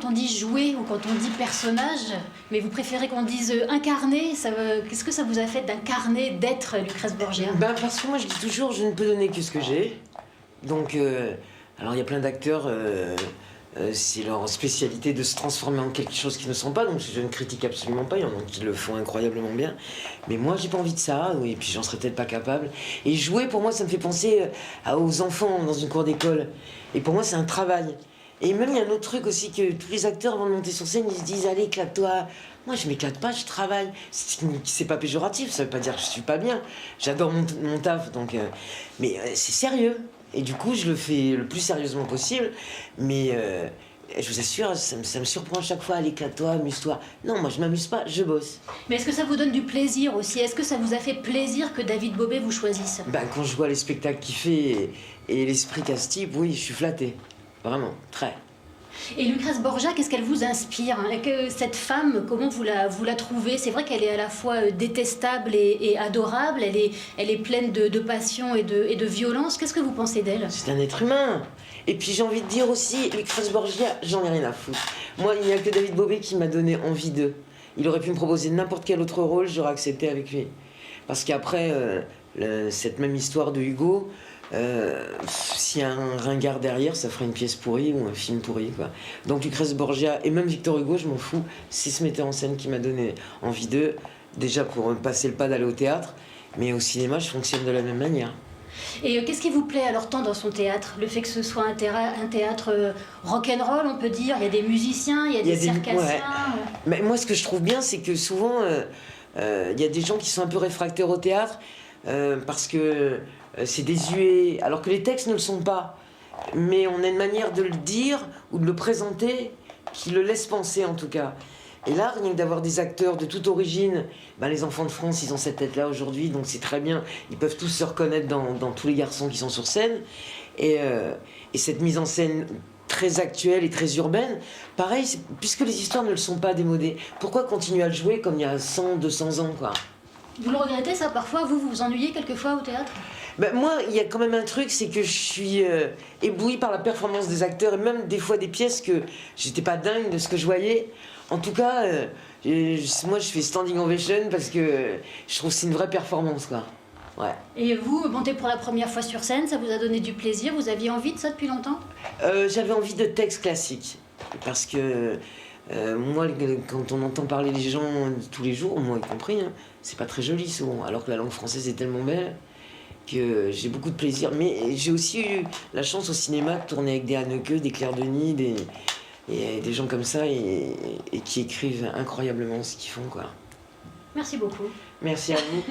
quand on dit jouer ou quand on dit personnage, mais vous préférez qu'on dise incarner. Qu'est-ce que ça vous a fait d'incarner, d'être Lucrèce Borgia? Ben parce que moi je dis toujours, je ne peux donner que ce que j'ai. Donc, alors il y a plein d'acteurs, c'est leur spécialité de se transformer en quelque chose qu'ils ne sont pas, donc je ne critique absolument pas, il y en a qui le font incroyablement bien. Mais moi j'ai pas envie de ça, oui, et puis j'en serais peut-être pas capable. Et jouer pour moi ça me fait penser aux enfants dans une cour d'école. Et pour moi c'est un travail. Et même il y a un autre truc aussi que tous les acteurs avant de monter sur scène ils se disent allez éclate-toi. Moi je m'éclate pas, je travaille. C'est pas péjoratif, ça veut pas dire que je suis pas bien. J'adore mon taf, donc mais c'est sérieux. Et du coup, je le fais le plus sérieusement possible, mais je vous assure, ça me surprend à chaque fois. Allez, éclate-toi, amuse-toi. Non, moi, je m'amuse pas, je bosse. Mais est-ce que ça vous donne du plaisir aussi? Est-ce que ça vous a fait plaisir que David Bobet vous choisisse? Ben, quand je vois les spectacles qu'il fait et l'esprit qu'a ce type, oui, je suis flatté. Vraiment, très. Et Lucrèce Borgia, qu'est-ce qu'elle vous inspire, hein? Cette femme, comment vous la trouvez? C'est vrai qu'elle est à la fois détestable et adorable, elle est pleine de passion et de violence. Qu'est-ce que vous pensez d'elle? C'est un être humain. Et puis j'ai envie de dire aussi, Lucrèce Borgia, j'en ai rien à foutre. Moi, il n'y a que David Bobet qui m'a donné envie d'eux. Il aurait pu me proposer n'importe quel autre rôle, j'aurais accepté avec lui. Parce qu'après, cette même histoire de Hugo, s'il y a un ringard derrière, ça ferait une pièce pourrie ou un film pourri, quoi. Donc Lucrèce Borgia et même Victor Hugo, je m'en fous, c'est ce metteur en scène qui m'a donné envie d'eux. Déjà pour me passer le pas d'aller au théâtre, mais au cinéma, je fonctionne de la même manière. Et qu'est-ce qui vous plaît alors tant dans son théâtre? Le fait que ce soit un théâtre rock'n'roll, on peut dire, il y a des musiciens, il y a des circassiens. Ouais. Mais moi, ce que je trouve bien, c'est que souvent, il y a des gens qui sont un peu réfractaires au théâtre parce que c'est désuet, alors que les textes ne le sont pas. Mais on a une manière de le dire ou de le présenter qui le laisse penser, en tout cas. Et là, rien que d'avoir des acteurs de toute origine, ben les enfants de France, ils ont cette tête-là aujourd'hui, donc c'est très bien. Ils peuvent tous se reconnaître dans tous les garçons qui sont sur scène. Et cette mise en scène très actuelle et très urbaine, pareil, puisque les histoires ne le sont pas démodées, pourquoi continuer à le jouer comme il y a 100, 200 ans, quoi? Vous le regrettez ça parfois? Vous vous ennuyez quelquefois au théâtre? Ben moi, il y a quand même un truc, c'est que je suis éblouie par la performance des acteurs et même des fois des pièces que j'étais pas dingue de ce que je voyais. En tout cas, moi je fais standing ovation parce que je trouve que c'est une vraie performance, quoi. Ouais. Et vous, monter pour la première fois sur scène, ça vous a donné du plaisir? Vous aviez envie de ça depuis longtemps? J'avais envie de textes classiques parce que moi, quand on entend parler les gens tous les jours, moi y compris, hein, c'est pas très joli souvent, alors que la langue française est tellement belle que j'ai beaucoup de plaisir. Mais j'ai aussi eu la chance au cinéma de tourner avec des Haneke, des Claire Denis, des gens comme ça et qui écrivent incroyablement ce qu'ils font, quoi. Merci beaucoup. Merci à vous.